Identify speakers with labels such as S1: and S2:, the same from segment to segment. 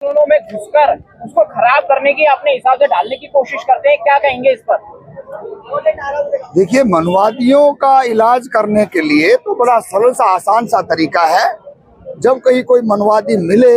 S1: कॉलोनियों में घुसकर उसको खराब करने की, अपने हिसाब से ढालने की कोशिश करते हैं, क्या कहेंगे इस पर?
S2: देखिए, मनवादियों का इलाज करने के लिए तो बड़ा सरल सा आसान सा तरीका है। जब कहीं कोई मनवादी मिले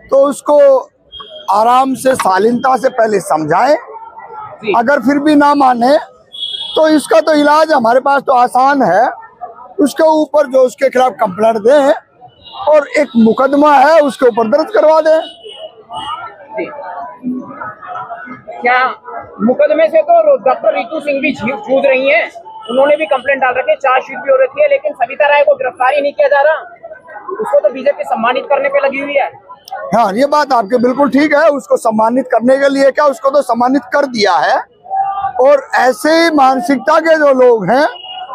S2: तो उसको आराम से शालीनता से पहले समझाएं। अगर फिर भी ना माने तो इसका तो इलाज हमारे पास तो आसान है। उसके ऊपर जो उसके खिलाफ कंप्लेंट दें और एक मुकदमा है उसके ऊपर दर्ज करवा दें।
S1: क्या मुकदमे से तो डॉक्टर रितु सिंह भी जूझ रही हैं, उन्होंने भी कंप्लेंट डाल रखी है, चार्जशीट भी हो रखी है, लेकिन सविता राय को गिरफ्तार ही नहीं किया जा रहा। उसको तो बीजेपी सम्मानित करने पे लगी हुई है।
S2: हाँ, ये बात आपके बिल्कुल ठीक है। उसको सम्मानित करने के लिए क्या, उसको तो सम्मानित कर दिया है। और ऐसे मानसिकता के जो लोग हैं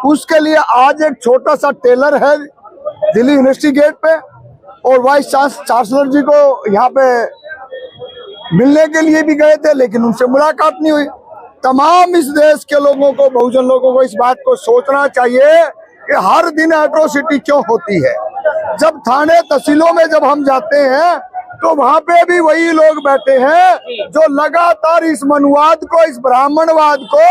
S2: उसके लिए आज एक छोटा सा टेलर है दिल्ली यूनिवर्सिटी गेट पे, और वाइस चांसलर जी को यहाँ पे मिलने के लिए भी गए थे, लेकिन उनसे मुलाकात नहीं हुई। तमाम इस देश के लोगों को, बहुजन लोगों को इस बात को सोचना चाहिए कि हर दिन एट्रोसिटी क्यों होती है। जब थाने तहसीलों में जब हम जाते हैं तो वहाँ पे भी वही लोग बैठे हैं जो लगातार इस मनुवाद को, इस ब्राह्मणवाद को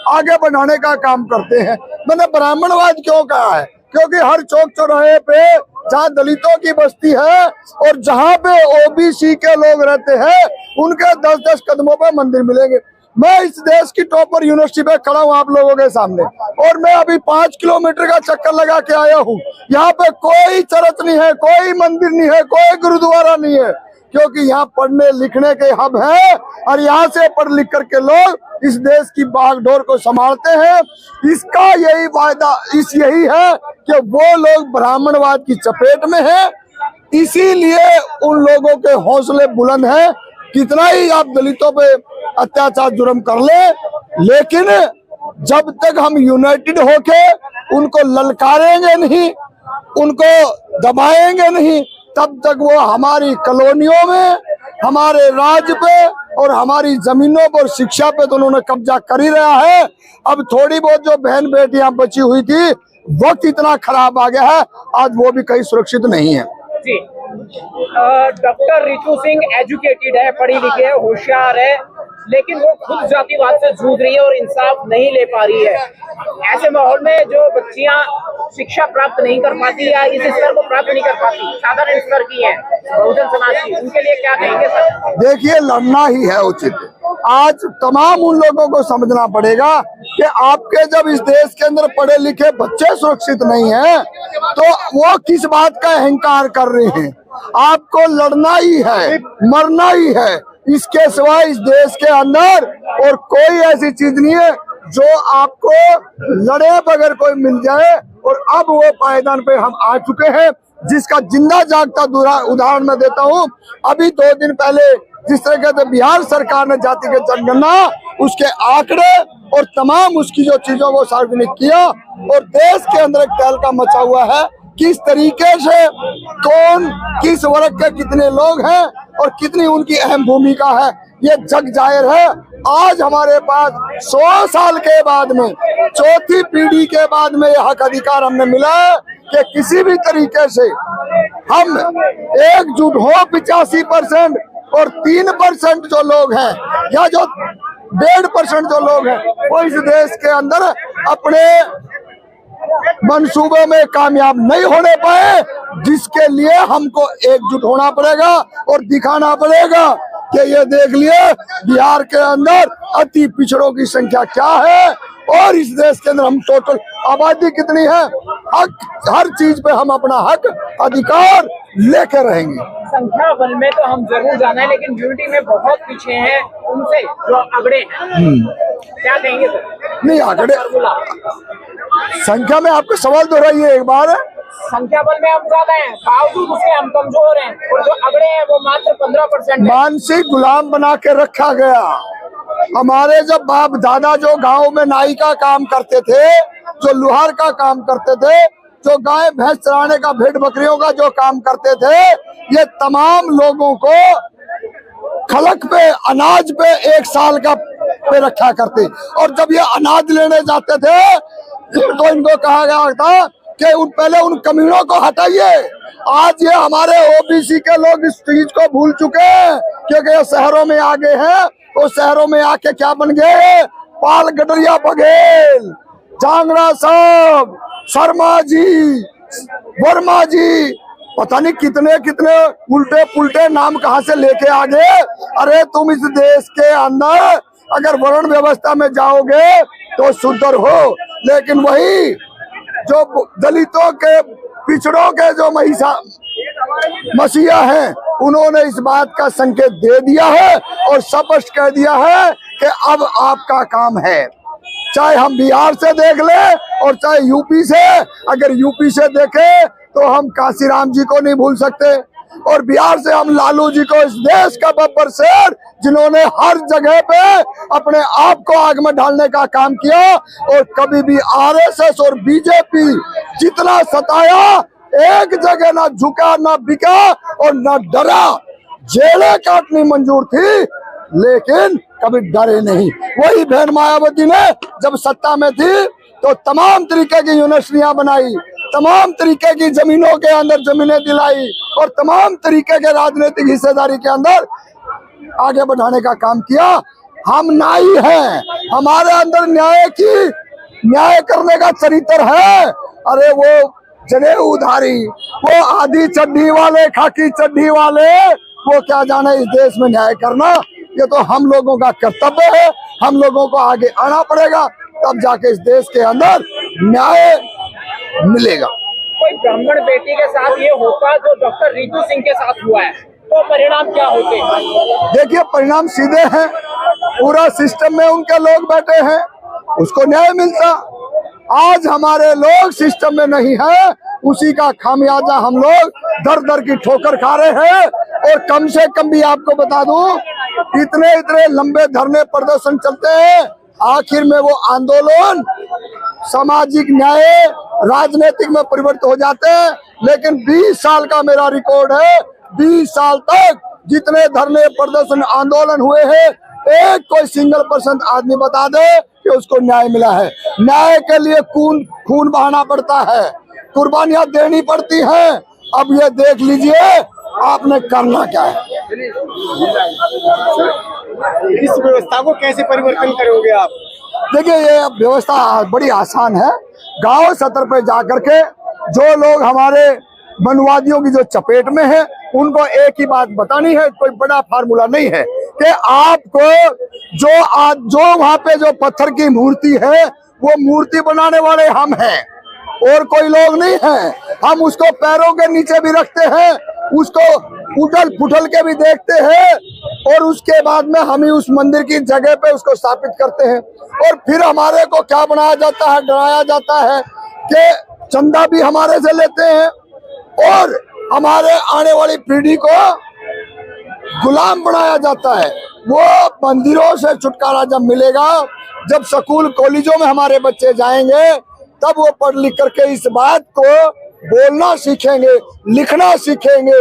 S2: आगे बढ़ाने का काम करते हैं। मैंने ब्राह्मणवाद क्यों कहा है? क्योंकि हर चौक चौराहे पे जहाँ दलितों की बस्ती है और जहाँ पे ओबीसी के लोग रहते हैं उनके 10-10 कदमों पे मंदिर मिलेंगे। मैं इस देश की टॉपर यूनिवर्सिटी पे खड़ा हूँ आप लोगों के सामने, और मैं अभी 5 किलोमीटर का चक्कर लगा के आया हूँ। यहाँ पे कोई चर्च नहीं है, कोई मंदिर नहीं है, कोई गुरुद्वारा नहीं है, क्योंकि यहाँ पढ़ने लिखने के हब है और यहाँ से पढ़ लिख करके लोग इस देश की बागडोर को संभालते हैं। इसका यही वायदा यही है कि वो लोग ब्राह्मणवाद की चपेट में हैं, इसीलिए उन लोगों के हौसले बुलंद हैं। कितना ही आप दलितों पे अत्याचार जुर्म कर ले, लेकिन जब तक हम यूनाइटेड होके उनको ललकारेंगे नहीं, उनको दबाएंगे नहीं, तब तक वो हमारी कॉलोनियों में, हमारे राज्य पे और हमारी जमीनों पर, शिक्षा पे तो उन्होंने कब्जा कर ही रहा है। अब थोड़ी बहुत जो बहन बेटियां बची हुई थी, वक्त इतना खराब आ गया है, आज वो भी कहीं सुरक्षित नहीं है।
S1: जी, डॉक्टर रितु सिंह एजुकेटेड है, पढ़ी लिखी है, होशियार है, लेकिन वो खुद जातिवाद से जूझ रही है और इंसाफ नहीं ले पा रही है। ऐसे माहौल में जो बच्चियां शिक्षा प्राप्त नहीं कर पाती या इस स्तर को प्राप्त नहीं कर पाती, साधारण स्तर की है, बहुजन समाज की, उनके लिए क्या कहेंगे सर?
S2: देखिए, लड़ना ही है उचित। आज तमाम उन लोगों को समझना पड़ेगा कि आपके जब इस देश के अंदर पढ़े लिखे बच्चे सुरक्षित नहीं हैं तो वो किस बात का अहंकार कर रहे हैं। आपको लड़ना ही है, मरना ही है, इसके सिवाय इस देश के अंदर और कोई ऐसी चीज नहीं है जो आपको लड़े बगैर कोई मिल जाए। और अब वो पायदान पे हम आ चुके हैं, जिसका जिंदा जागता उदाहरण मैं देता हूँ। अभी 2 दिन पहले जिस तरह से बिहार सरकार ने जातिगत जनगणना, उसके आंकड़े और तमाम उसकी जो चीजों को सार्वजनिक किया, और देश के अंदर एक तहलका मचा हुआ है किस तरीके से कौन किस वर्ग के कितने लोग हैं और कितनी उनकी अहम भूमिका है, ये जग जाहिर है। आज हमारे पास 100 साल के बाद में, चौथी पीढ़ी के बाद में यह हक अधिकार हमने मिला है कि किसी भी तरीके से हम एकजुट हो। 85% और 3% जो लोग हैं या जो 1.5% जो लोग हैं वो इस देश के अंदर अपने मंसूबे में कामयाब नहीं होने पाए, जिसके लिए हमको एकजुट होना पड़ेगा और दिखाना पड़ेगा कि ये देख लिए बिहार के अंदर अति पिछड़ों की संख्या क्या है और इस देश के अंदर हम टोटल आबादी कितनी है। हर चीज पे हम अपना हक अधिकार लेकर रहेंगे।
S1: संख्या बल में तो हम जरूर जाना है, लेकिन यूनिटी में बहुत पीछे हैं उनसे जो अगड़े हैं। क्या कहेंगे सर?
S2: नहीं, अगड़े संख्या में आपका सवाल दोहराइए एक बार।
S1: संख्या बल में हम ज्यादा हैं, बावजूद उसके हम कमजोर हैं, और जो अगड़े हैं वो मात्र 15%।
S2: मानसिक गुलाम बना के रखा गया। हमारे जब बाप दादा जो गांव में नाई का काम करते थे, जो लुहार का काम करते थे, जो गाय भैंस चराने का, भेड़ बकरियों का जो काम करते थे, ये तमाम लोगों को खलक पे, अनाज पे 1 साल का पे रखा करते, और जब ये अनाज लेने जाते थे तो इनको कहा गया था कि पहले उन कमीनों को हटाइए। आज ये हमारे ओबीसी के लोग इस चीज को भूल चुके हैं, क्योंकि ये शहरों में आगे हैं, वो शहरों में आके क्या बन गए? पाल गडरिया बघेल, जांगड़ा साहब, शर्मा जी, वर्मा जी, पता नहीं कितने कितने उल्टे पुल्टे नाम कहां से लेके आ गए। अरे तुम इस देश के अंदर अगर वर्ण व्यवस्था में जाओगे तो सुधर हो, लेकिन वही जो दलितों के, पिछड़ों के जो मसीहा हैं, उन्होंने इस बात का संकेत दे दिया है और स्पष्ट कह दिया है कि अब आपका काम है। चाहे हम बिहार से देख ले और चाहे यूपी से, अगर यूपी से देखे तो हम काशीराम जी को नहीं भूल सकते, और बिहार से हम लालू जी को, इस देश का बब्बर शेर, जिन्होंने हर जगह पे अपने आप को आग में डालने का काम किया। और कभी भी आरएसएस और बीजेपी जितना सताया, एक जगह ना झुका, ना बिका और ना डरा। जेलें काटनी मंजूर थी लेकिन कभी डरे नहीं। वही बहन मायावती ने जब सत्ता में थी तो तमाम तरीके की यूनिवर्सिटियां बनाई, तमाम तरीके की जमीनों के अंदर जमीनें दिलाई और तमाम तरीके के राजनीतिक हिस्सेदारी के अंदर आगे बढ़ाने का काम किया। हम न्यायी हैं, हमारे अंदर न्याय करने का चरित्र है। अरे वो जनेऊधारी, वो आधी चड्ढी वाले, खाकी चड्ढी वाले, वो क्या जाने इस देश में न्याय करना। ये तो हम लोगों का कर्तव्य है, हम लोगों को आगे आना पड़ेगा, तब जाके इस देश के अंदर न्याय मिलेगा।
S1: कोई ब्राह्मण बेटी के साथ ये होता जो डॉक्टर रितु सिंह के साथ हुआ है, तो परिणाम क्या होते?
S2: देखिए, परिणाम सीधे हैं, पूरा सिस्टम में उनके लोग बैठे हैं, उसको न्याय मिलता। आज हमारे लोग सिस्टम में नहीं है, उसी का खामियाजा हम लोग दर दर की ठोकर खा रहे हैं। और कम से कम भी आपको बता दूं, इतने लंबे धरने प्रदर्शन चलते हैं, आखिर में वो आंदोलन सामाजिक न्याय, राजनीतिक में परिवर्तित हो जाते हैं। लेकिन 20 साल का मेरा रिकॉर्ड है, 20 साल तक जितने धरने प्रदर्शन आंदोलन हुए हैं, एक कोई सिंगल % आदमी बता दे कि उसको न्याय मिला है। न्याय के लिए खून बहाना पड़ता है, कुर्बानियां देनी पड़ती हैं। अब ये देख लीजिए आपने करना क्या है।
S3: इस व्यवस्था को कैसे परिवर्तन करोगे आप?
S2: देखिए, ये व्यवस्था बड़ी आसान है। गांव स्तर पे जाकर के जो लोग हमारे वनवादियों की जो चपेट में है, उनको एक ही बात बतानी है, कोई बड़ा फार्मूला नहीं है कि आपको जो वहाँ पे जो पत्थर की मूर्ति है, वो मूर्ति बनाने वाले हम हैं और कोई लोग नहीं है। हम उसको पैरों के नीचे भी रखते हैं, उसको उठल पुठल के भी देखते हैं, और उसके बाद में हम ही उस मंदिर की जगह पे उसको स्थापित करते हैं। और फिर हमारे को क्या बनाया जाता है, डराया जाता है कि चंदा भी हमारे से लेते हैं और हमारे आने वाली पीढ़ी को गुलाम बनाया जाता है। वो मंदिरों से छुटकारा जब मिलेगा, जब स्कूल कॉलेजों में हमारे बच्चे जाएंगे, तब वो पढ़ लिख करके इस बात को बोलना सीखेंगे, लिखना सीखेंगे,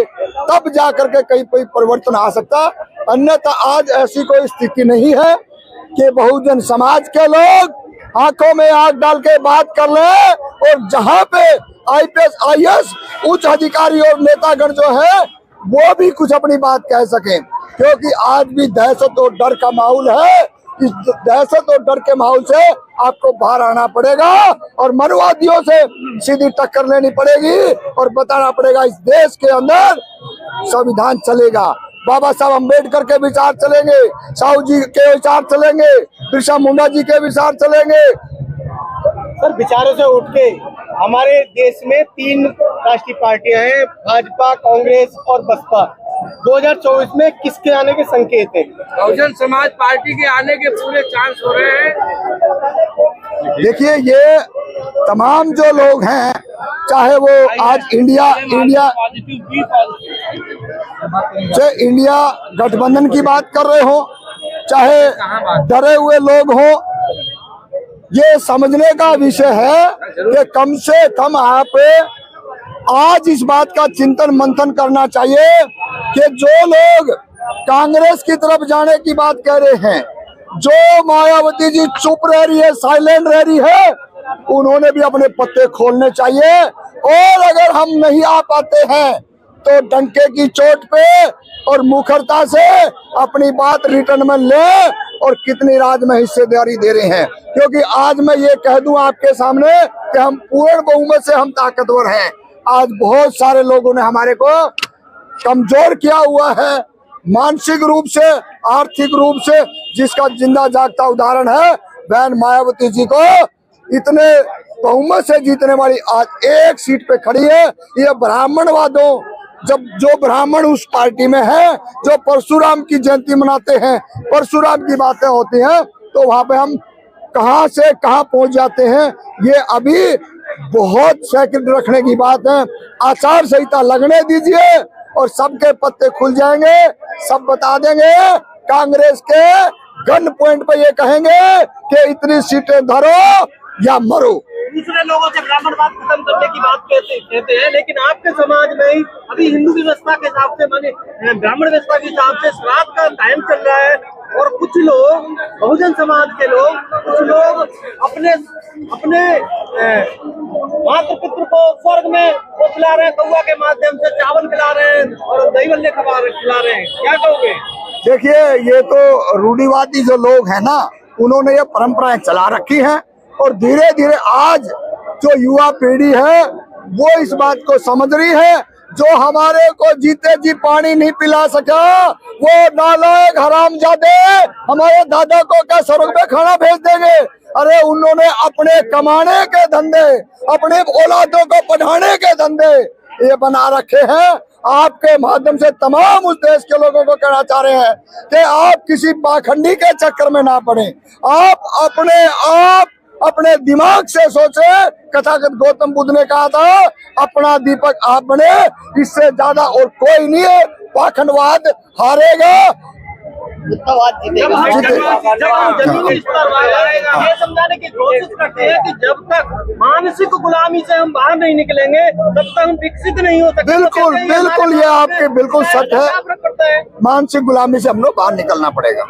S2: तब जा करके कहीं कोई परिवर्तन आ सकता। अन्यथा आज ऐसी कोई स्थिति नहीं है कि बहुजन समाज के लोग आंखों में आग डाल के बात कर ले, और जहां पे IPS IAS उच्च अधिकारी और नेतागण जो है वो भी कुछ अपनी बात कह सकें, क्योंकि आज भी दहशत और डर का माहौल है। इस दहशत और डर के माहौल से आपको बाहर आना पड़ेगा और मनुवादियों से सीधी टक्कर लेनी पड़ेगी और बताना पड़ेगा इस देश के अंदर संविधान चलेगा, बाबा साहब अम्बेडकर के विचार चलेंगे, साहू जी के विचार चलेंगे, बिरसा मुंडा जी के विचार चलेंगे।
S3: सर, विचारों से उठ के हमारे देश में 3 राष्ट्रीय पार्टियां हैं, भाजपा, कांग्रेस और बसपा। 2024 में किसके आने के संकेत हैं?
S4: बहुजन समाज पार्टी के आने के पूरे चांस हो रहे हैं।
S2: देखिए, ये तमाम जो लोग हैं, चाहे वो आज इंडिया गठबंधन की बात कर रहे हो, चाहे डरे हुए लोग हो, ये समझने का विषय है कि कम से कम आप आज इस बात का चिंतन मंथन करना चाहिए कि जो लोग कांग्रेस की तरफ जाने की बात कह रहे हैं, जो मायावती जी चुप रह रही है, साइलेंट रह रही है, उन्होंने भी अपने पत्ते खोलने चाहिए। और अगर हम नहीं आ पाते हैं तो डंके की चोट पे और मुखरता से अपनी बात रिटर्न में ले और कितनी राज्य में हिस्सेदारी दे रहे हैं। क्योंकि आज मैं ये कह दूं आपके सामने कि हम पूर्ण बहुमत से हम ताकतवर हैं। आज बहुत सारे लोगों ने हमारे को कमजोर किया हुआ है, मानसिक रूप से, आर्थिक रूप से, जिसका जिंदा जागता उदाहरण है बहन मायावती जी को इतने बहुमत से जीतने वाली आज एक सीट पे खड़ी है। ये ब्राह्मणवादों, जब जो ब्राह्मण उस पार्टी में है, जो परशुराम की जयंती मनाते हैं, परशुराम की बातें होती हैं, तो वहां पे हम कहां से कहां पहुंच जाते हैं। ये अभी बहुत सेकंड रखने की बात है। आचार संहिता लगने दीजिए और सबके पत्ते खुल जाएंगे, सब बता देंगे। कांग्रेस के गन पॉइंट पे ये कहेंगे कि इतनी सीटें धरो या मरो।
S3: दूसरे लोगों से ब्राह्मणवाद खत्म करने की बात कहते हैं, लेकिन आपके समाज में ही अभी हिंदू व्यवस्था के हिसाब से, माने ब्राह्मण व्यवस्था के हिसाब से श्राद्ध का टाइम चल रहा है और कुछ लोग, बहुजन समाज के लोग, कुछ लोग अपने मातृ पितृ को स्वर्ग में वो खिला रहे हैं, कौआ के माध्यम से चावल खिला रहे हैं और दही बल्ले खिला रहे हैं। क्या कहोगे?
S2: देखिए, ये तो रूढ़िवादी जो लोग हैं ना, उन्होंने ये परंपराएं चला रखी हैं और धीरे धीरे आज जो युवा पीढ़ी है वो इस बात को समझ रही है। जो हमारे को जीते जी पानी नहीं पिला सका वो नालायक हरामजादे हमारे दादा को क्या स्वर्ग में खाना भेज देंगे। अरे उन्होंने अपने कमाने के धंधे, अपने औलादों को पढ़ाने के धंधे ये बना रखे हैं। आपके माध्यम से तमाम उस देश के लोगों को कहना चाह रहे हैं कि आप किसी पाखंडी के चक्कर में ना पड़े। आप अपने दिमाग से सोचे। कथागत गौतम बुद्ध ने कहा था अपना दीपक आप बने, इससे ज्यादा और कोई नहीं है। पाखंडवाद हारेगा,
S3: जब हम जमीनी स्तर पर ये समझाने की कोशिश करते हैं कि जब तक मानसिक गुलामी से हम बाहर नहीं निकलेंगे तब तक हम विकसित नहीं हो सकते।
S2: बिल्कुल बिल्कुल, ये आपके बिल्कुल सच है। मानसिक गुलामी से हम लोग बाहर निकलना पड़ेगा।